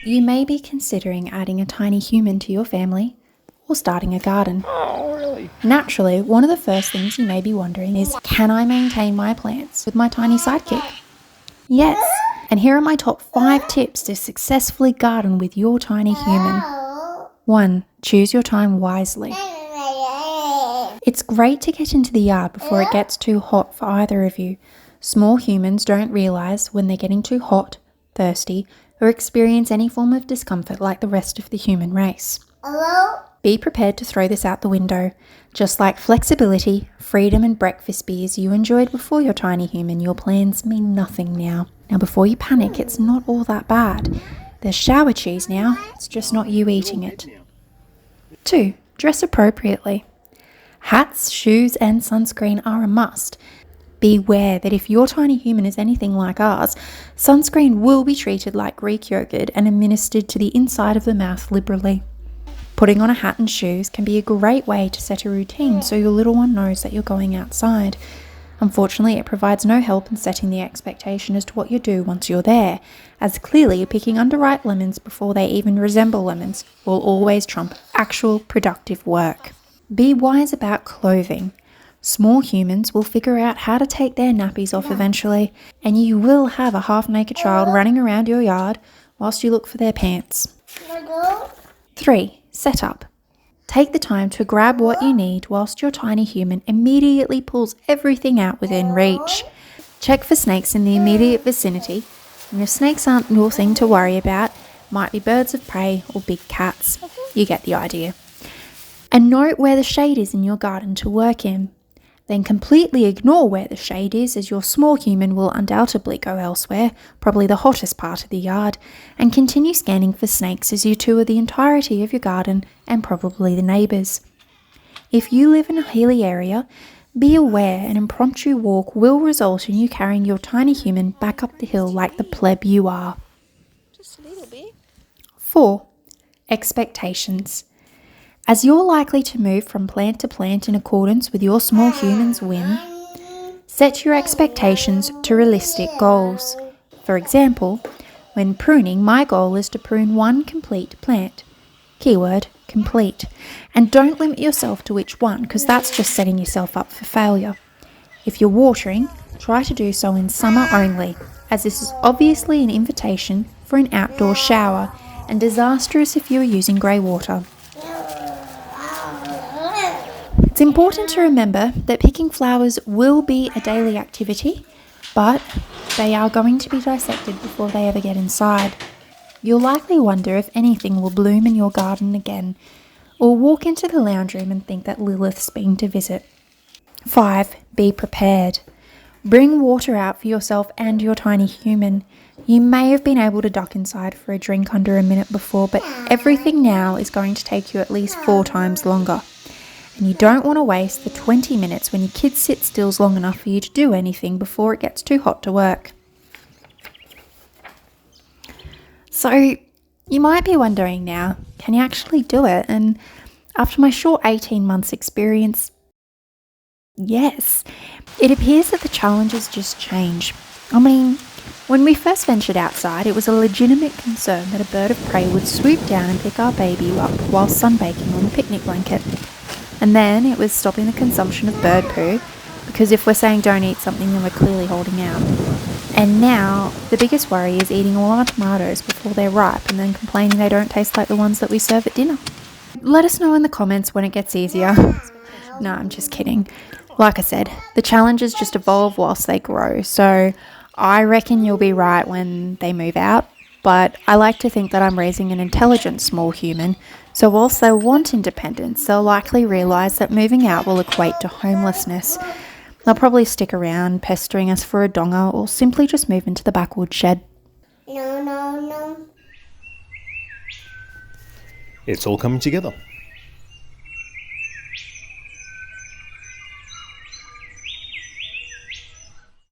You may be considering adding a tiny human to your family or starting a garden. Oh, really? Naturally, one of the first things you may be wondering is, can I maintain my plants with my tiny sidekick? Yes, and here are my top 5 tips to successfully garden with your tiny human. 1. Choose your time wisely. It's great to get into the yard before it gets too hot for either of you. Small humans don't realise when they're getting too hot, thirsty, or experience any form of discomfort like the rest of the human race. Be prepared to throw this out the window. Just like flexibility, freedom and breakfast beers you enjoyed before your tiny human, your plans mean nothing now. Now before you panic, it's not all that bad. There's shower cheese now, it's just not you eating it. 2. Dress appropriately. Hats, shoes and sunscreen are a must. Beware that if your tiny human is anything like ours, sunscreen will be treated like Greek yogurt and administered to the inside of the mouth liberally. Putting on a hat and shoes can be a great way to set a routine so your little one knows that you're going outside. Unfortunately, it provides no help in setting the expectation as to what you do once you're there, as clearly picking underripe lemons before they even resemble lemons will always trump actual productive work. Be wise about clothing. Small humans will figure out how to take their nappies off eventually, and you will have a half-naked child running around your yard whilst you look for their pants. 3. Setup. Take the time to grab what you need whilst your tiny human immediately pulls everything out within reach. Check for snakes in the immediate vicinity, and if snakes aren't your thing to worry about, might be birds of prey or big cats. You get the idea. And note where the shade is in your garden to work in. Then completely ignore where the shade is, as your small human will undoubtedly go elsewhere, probably the hottest part of the yard, and continue scanning for snakes as you tour the entirety of your garden and probably the neighbours. If you live in a hilly area, be aware an impromptu walk will result in you carrying your tiny human back up the hill like the pleb you are. Just a little bit. 4. Expectations. As you're likely to move from plant to plant in accordance with your small human's whim, set your expectations to realistic goals. For example, when pruning, my goal is to prune 1 complete plant. Keyword, complete. And don't limit yourself to which one, because that's just setting yourself up for failure. If you're watering, try to do so in summer only, as this is obviously an invitation for an outdoor shower and disastrous if you are using grey water. It's important to remember that picking flowers will be a daily activity, but they are going to be dissected before they ever get inside. You'll likely wonder if anything will bloom in your garden again, or walk into the lounge room and think that Lilith's been to visit. 5. Be prepared. Bring water out for yourself and your tiny human. You may have been able to duck inside for a drink under a minute before, but everything now is going to take you at least 4 times longer. And you don't want to waste the 20 minutes when your kid sits still long enough for you to do anything before it gets too hot to work. So you might be wondering now, can you actually do it? And after my short 18 months experience, yes, it appears that the challenges just change. I mean, when we first ventured outside, it was a legitimate concern that a bird of prey would swoop down and pick our baby up while sunbaking on the picnic blanket. And then it was stopping the consumption of bird poo, because if we're saying don't eat something, then we're clearly holding out. And now the biggest worry is eating all our tomatoes before they're ripe and then complaining they don't taste like the ones that we serve at dinner. Let us know in the comments when it gets easier. No, I'm just kidding. Like I said, the challenges just evolve whilst they grow, so I reckon you'll be right when they move out. But I like to think that I'm raising an intelligent small human, so whilst they want independence, they'll likely realise that moving out will equate to homelessness. They'll probably stick around pestering us for a donga, or simply just move into the backwood shed. No. It's all coming together.